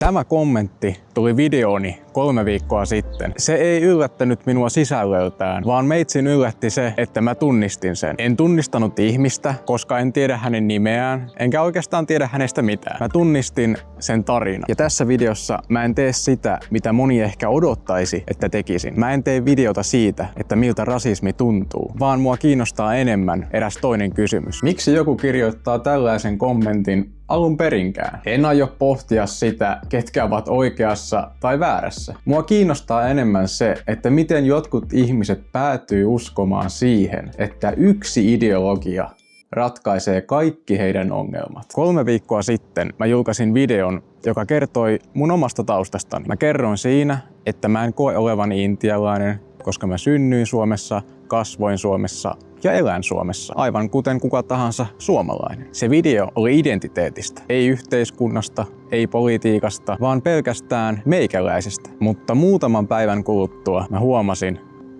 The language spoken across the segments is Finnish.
Tämä kommentti tuli videooni 3 viikkoa sitten. Se ei yllättänyt minua sisällöltään, vaan meitsin yllätti se, että mä tunnistin sen. En tunnistanut ihmistä, koska en tiedä hänen nimeään, enkä oikeastaan tiedä hänestä mitään. Mä tunnistin sen tarinan. Ja tässä videossa mä en tee sitä, mitä moni ehkä odottaisi, että tekisin. Mä en tee videota siitä, että miltä rasismi tuntuu, vaan mua kiinnostaa enemmän eräs toinen kysymys. Miksi joku kirjoittaa tällaisen kommentin alun perinkään? En aio pohtia sitä, ketkä ovat oikeassa tai väärässä. Mua kiinnostaa enemmän se, että miten jotkut ihmiset päätyy uskomaan siihen, että yksi ideologia ratkaisee kaikki heidän ongelmat. 3 viikkoa sitten mä julkaisin videon, joka kertoi mun omasta taustastani. Mä kerroin siinä, että mä en koe olevani intialainen, koska mä synnyin Suomessa, kasvoin Suomessa ja elän Suomessa, aivan kuten kuka tahansa suomalainen. Se video oli identiteetistä, ei yhteiskunnasta, ei politiikasta, vaan pelkästään meikäläisestä. Mutta muutaman päivän kuluttua mä huomasin,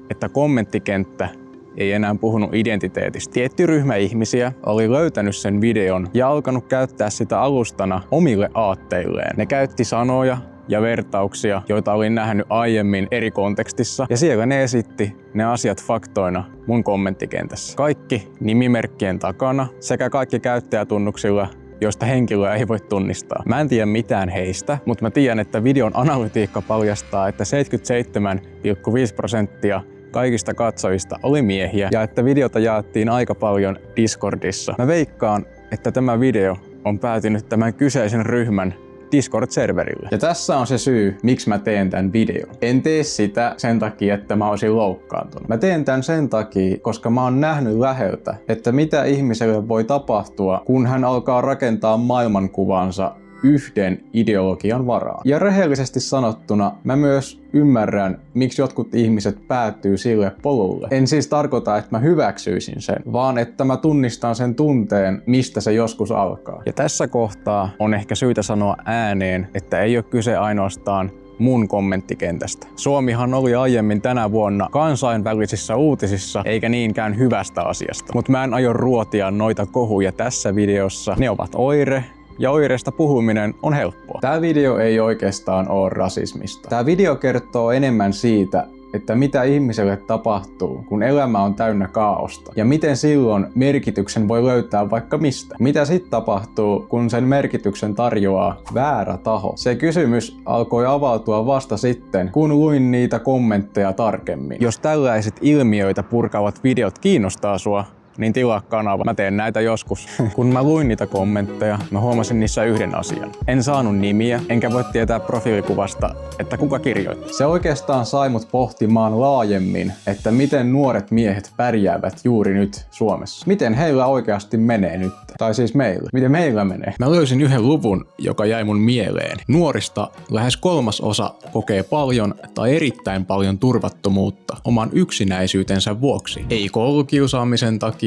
että kommenttikenttä ei enää puhunut identiteetistä. Tietty ryhmä ihmisiä oli löytänyt sen videon ja alkanut käyttää sitä alustana omille aatteilleen. Ne käytti sanoja ja vertauksia, joita olin nähnyt aiemmin eri kontekstissa, ja siellä ne esitti ne asiat faktoina mun kommenttikentässä. Kaikki nimimerkkien takana sekä kaikki käyttäjätunnuksilla, joista henkilöä ei voi tunnistaa. Mä en tiedä mitään heistä, mutta mä tiedän, että videon analytiikka paljastaa, että 77,5% kaikista katsojista oli miehiä ja että videota jaettiin aika paljon Discordissa. Mä veikkaan, että tämä video on päätynyt tämän kyseisen ryhmän Discord-serverille. Ja tässä on se syy, miksi mä teen tämän videon. En tee sitä sen takia, että mä olisin loukkaantunut. Mä teen tämän sen takia, koska mä oon nähnyt läheltä, että mitä ihmiselle voi tapahtua, kun hän alkaa rakentaa maailmankuvansa yhden ideologian varaan. Ja rehellisesti sanottuna mä myös ymmärrän, miksi jotkut ihmiset päätyy sille polulle. En siis tarkoita, että mä hyväksyisin sen, vaan että mä tunnistan sen tunteen, mistä se joskus alkaa. Ja tässä kohtaa on ehkä syytä sanoa ääneen, että ei ole kyse ainoastaan mun kommenttikentästä. Suomihan oli aiemmin tänä vuonna kansainvälisissä uutisissa, eikä niinkään hyvästä asiasta. Mutta mä en aio ruotia noita kohuja tässä videossa. Ne ovat oire, ja oireista puhuminen on helppoa. Tämä video ei oikeastaan ole rasismista. Tämä video kertoo enemmän siitä, että mitä ihmiselle tapahtuu, kun elämä on täynnä kaaosta. Ja miten silloin merkityksen voi löytää vaikka mistä. Mitä sitten tapahtuu, kun sen merkityksen tarjoaa väärä taho. Se kysymys alkoi avautua vasta sitten, kun luin niitä kommentteja tarkemmin. Jos tällaiset ilmiöitä purkaavat videot kiinnostaa sua, niin tilaa kanava. Mä teen näitä joskus. Kun mä luin niitä kommentteja, mä huomasin niissä yhden asian. En saanut nimiä, enkä voi tietää profiilikuvasta, että kuka kirjoitti. Se oikeastaan sai mut pohtimaan laajemmin, että miten nuoret miehet pärjäävät juuri nyt Suomessa. Miten heillä oikeasti menee nyt? Tai siis meillä. Miten meillä menee? Mä löysin yhden luvun, joka jäi mun mieleen. Nuorista lähes 1/3 kokee paljon tai erittäin paljon turvattomuutta oman yksinäisyytensä vuoksi. Ei koulukiusaamisen takia,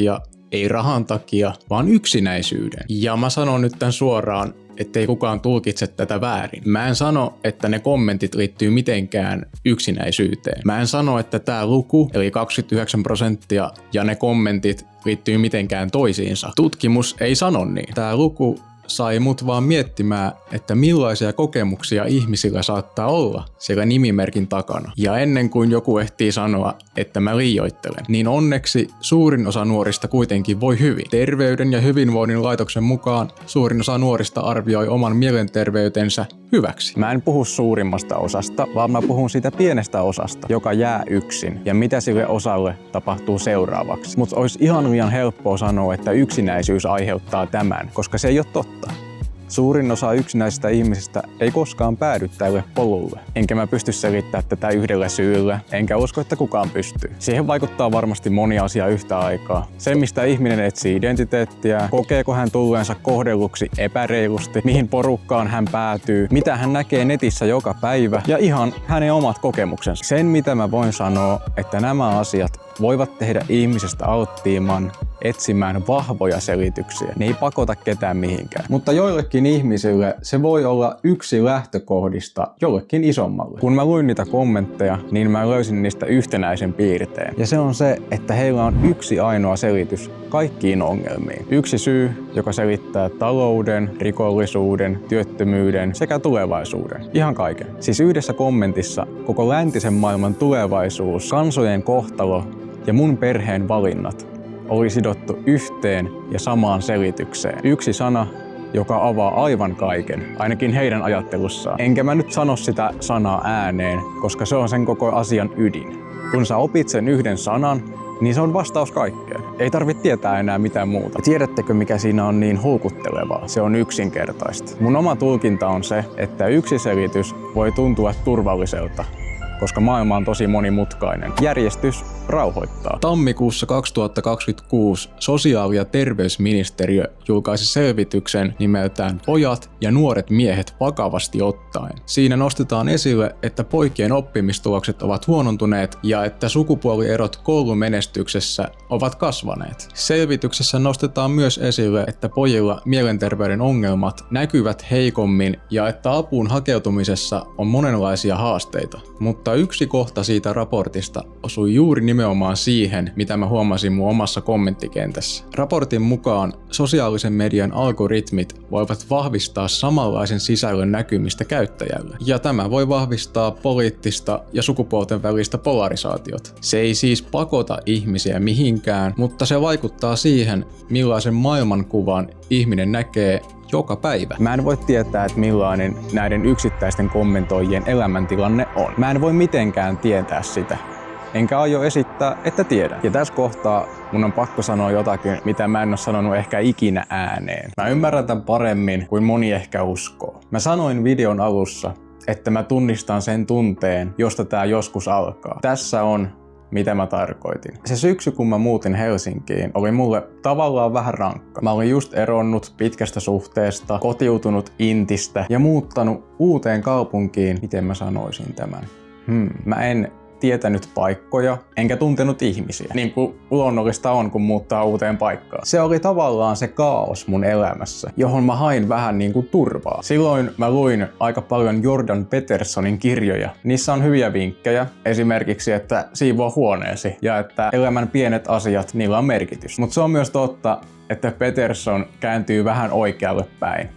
ei rahan takia, vaan yksinäisyyden. Ja mä sanon nyt tän suoraan, ettei kukaan tulkitse tätä väärin. Mä en sano, että ne kommentit liittyy mitenkään yksinäisyyteen. Mä en sano, että tää luku, eli 29%, ja ne kommentit liittyy mitenkään toisiinsa. Tutkimus ei sano niin. Tää luku sai mut vaan miettimään, että millaisia kokemuksia ihmisillä saattaa olla siellä nimimerkin takana. Ja ennen kuin joku ehtii sanoa, että mä liioittelen, niin onneksi suurin osa nuorista kuitenkin voi hyvin. Terveyden ja hyvinvoinnin laitoksen mukaan suurin osa nuorista arvioi oman mielenterveytensä hyväksi. Mä en puhu suurimmasta osasta, vaan mä puhun siitä pienestä osasta, joka jää yksin ja mitä sille osalle tapahtuu seuraavaksi. Mutta olisi ihan liian helppoa sanoa, että yksinäisyys aiheuttaa tämän, koska se ei ole totta. Suurin osa yksinäisistä ihmisistä ei koskaan päädy tälle polulle. Enkä mä pysty selittämään tätä yhdellä syyllä, enkä usko, että kukaan pystyy. Siihen vaikuttaa varmasti moni asia yhtä aikaa. Se, mistä ihminen etsii identiteettiä, kokeeko hän tulleensa kohdelluksi epäreilusti, mihin porukkaan hän päätyy, mitä hän näkee netissä joka päivä ja ihan hänen omat kokemuksensa. Sen, mitä mä voin sanoa, että nämä asiat voivat tehdä ihmisestä alttiimman etsimään vahvoja selityksiä. Ne ei pakota ketään mihinkään. Mutta joillekin ihmisille se voi olla yksi lähtökohdista jollekin isommalle. Kun mä luin niitä kommentteja, niin mä löysin niistä yhtenäisen piirteen. Ja se on se, että heillä on yksi ainoa selitys kaikkiin ongelmiin. Yksi syy, joka selittää talouden, rikollisuuden, työttömyyden sekä tulevaisuuden. Ihan kaiken. Siis yhdessä kommentissa koko läntisen maailman tulevaisuus, kansojen kohtalo ja mun perheen valinnat oli sidottu yhteen ja samaan selitykseen. Yksi sana, joka avaa aivan kaiken, ainakin heidän ajattelussaan. Enkä mä nyt sano sitä sanaa ääneen, koska se on sen koko asian ydin. Kun sä opit sen yhden sanan, niin se on vastaus kaikkeen. Ei tarvitse tietää enää mitään muuta. Ja tiedättekö, mikä siinä on niin houkuttelevaa? Se on yksinkertaista. Mun oma tulkinta on se, että yksi selitys voi tuntua turvalliselta, koska maailma on tosi monimutkainen. Järjestys rauhoittaa. Tammikuussa 2026 sosiaali- ja terveysministeriö julkaisi selvityksen nimeltään Pojat ja nuoret miehet vakavasti ottaen. Siinä nostetaan esille, että poikien oppimistulokset ovat huonontuneet ja että sukupuolierot koulumenestyksessä ovat kasvaneet. Selvityksessä nostetaan myös esille, että pojilla mielenterveyden ongelmat näkyvät heikommin ja että apuun hakeutumisessa on monenlaisia haasteita. Mutta yksi kohta siitä raportista osui juuri nimenomaan siihen, mitä mä huomasin mun omassa kommenttikentässä. Raportin mukaan sosiaalisen median algoritmit voivat vahvistaa samanlaisen sisällön näkymistä käyttäjälle. Ja tämä voi vahvistaa poliittista ja sukupuolten välistä polarisaatiota. Se ei siis pakota ihmisiä mihinkään, mutta se vaikuttaa siihen, millaisen maailmankuvan ihminen näkee joka päivä. Mä en voi tietää, että millainen näiden yksittäisten kommentoijien elämäntilanne on. Mä en voi mitenkään tietää sitä. Enkä aio esittää, että tiedän. Ja tässä kohtaa mun on pakko sanoa jotakin, mitä mä en ole sanonut ehkä ikinä ääneen. Mä ymmärrän tämän paremmin kuin moni ehkä uskoo. Mä sanoin videon alussa, että mä tunnistan sen tunteen, josta tää joskus alkaa. Tässä on, mitä mä tarkoitin. Se syksy, kun mä muutin Helsinkiin, oli mulle tavallaan vähän rankka. Mä olin just eronnut pitkästä suhteesta, kotiutunut Intistä ja muuttanut uuteen kaupunkiin. Miten mä sanoisin tämän? Mä en tietänyt paikkoja, enkä tuntenut ihmisiä. Niin kuin luonnollista on, kun muuttaa uuteen paikkaan. Se oli tavallaan se kaos mun elämässä, johon mä hain vähän niin kuin turvaa. Silloin mä luin aika paljon Jordan Petersonin kirjoja. Niissä on hyviä vinkkejä, esimerkiksi, että siivoo huoneesi ja että elämän pienet asiat, niillä on merkitys. Mutta se on myös totta, että Peterson kääntyy vähän oikealle päin.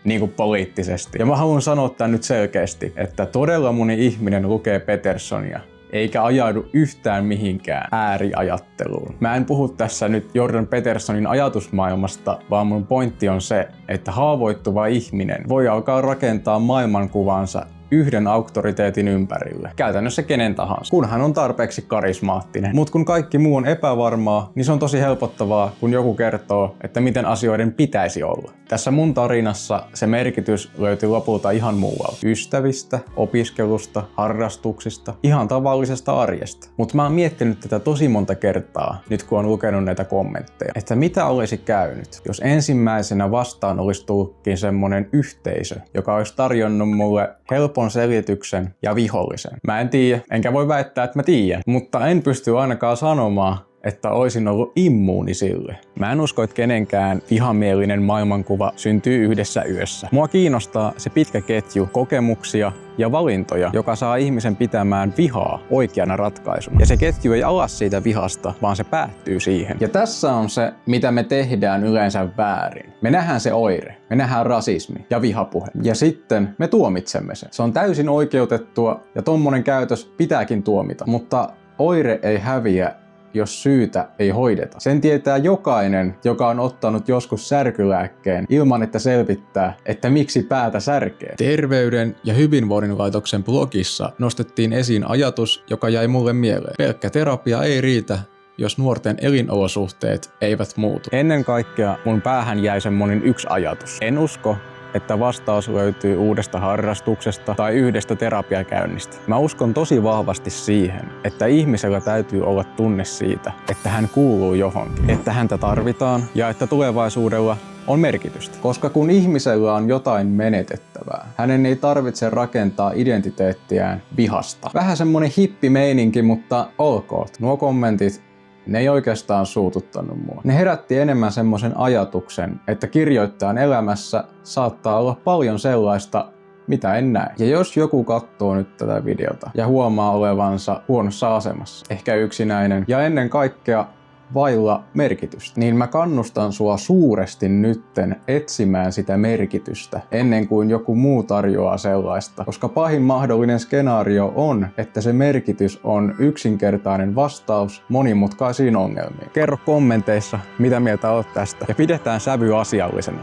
Niin kuin poliittisesti. Ja mä haluan sanoa tämän nyt selkeästi, että todella moni ihminen lukee Petersonia, eikä ajaudu yhtään mihinkään ääriajatteluun. Mä en puhu tässä nyt Jordan Petersonin ajatusmaailmasta, vaan mun pointti on se, että haavoittuva ihminen voi alkaa rakentaa maailmankuvansa yhden auktoriteetin ympärille. Käytännössä kenen tahansa, kun hän on tarpeeksi karismaattinen. Mut kun kaikki muu on epävarmaa, niin se on tosi helpottavaa, kun joku kertoo, että miten asioiden pitäisi olla. Tässä mun tarinassa se merkitys löytyy lopulta ihan muualta. Ystävistä, opiskelusta, harrastuksista, ihan tavallisesta arjesta. Mut mä oon miettinyt tätä tosi monta kertaa, nyt kun on lukenut näitä kommentteja, että mitä olisi käynyt, jos ensimmäisenä vastaan olisi tullutkin semmonen yhteisö, joka olisi tarjonnut mulle helpon selityksen ja vihollisen. Mä en tiedä, enkä voi väittää, että mä tiedän, mutta en pysty ainakaan sanomaan, että olisin ollut immuuni sille. Mä en usko, että kenenkään vihamielinen maailmankuva syntyy yhdessä yössä. Mua kiinnostaa se pitkä ketju kokemuksia ja valintoja, joka saa ihmisen pitämään vihaa oikeana ratkaisuna. Ja se ketju ei ala siitä vihasta, vaan se päättyy siihen. Ja tässä on se, mitä me tehdään yleensä väärin. Me nähdään se oire. Me nähdään rasismi ja vihapuhe. Ja sitten me tuomitsemme sen. Se on täysin oikeutettua ja tommonen käytös pitääkin tuomita. Mutta oire ei häviä, jos syytä ei hoideta. Sen tietää jokainen, joka on ottanut joskus särkylääkkeen ilman, että selvittää, että miksi päätä särkee. Terveyden ja hyvinvoinnin laitoksen blogissa nostettiin esiin ajatus, joka jäi mulle mieleen. Pelkkä terapia ei riitä, jos nuorten elinolosuhteet eivät muutu. Ennen kaikkea mun päähän jäi semmonen yksi ajatus. En usko, että vastaus löytyy uudesta harrastuksesta tai yhdestä terapiakäynnistä. Mä uskon tosi vahvasti siihen, että ihmisellä täytyy olla tunne siitä, että hän kuuluu johonkin, että häntä tarvitaan ja että tulevaisuudella on merkitystä. Koska kun ihmisellä on jotain menetettävää, hänen ei tarvitse rakentaa identiteettiään vihasta. Vähän semmonen hippimeininki, mutta olkoot. Nuo kommentit, Ne ei oikeastaan suututtanut mua. Ne herätti enemmän semmoisen ajatuksen, että kirjoittajan elämässä saattaa olla paljon sellaista, mitä en näe. Ja jos joku katsoo nyt tätä videota ja huomaa olevansa huonossa asemassa, ehkä yksinäinen ja ennen kaikkea vailla merkitystä, niin mä kannustan sua suuresti nytten etsimään sitä merkitystä ennen kuin joku muu tarjoaa sellaista. Koska pahin mahdollinen skenaario on, että se merkitys on yksinkertainen vastaus monimutkaisiin ongelmiin. Kerro kommenteissa, mitä mieltä olet tästä, ja pidetään sävy asiallisena.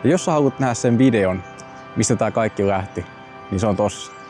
Ja jos sä haluat nähdä sen videon, mistä tää kaikki lähti, niin se on tossa.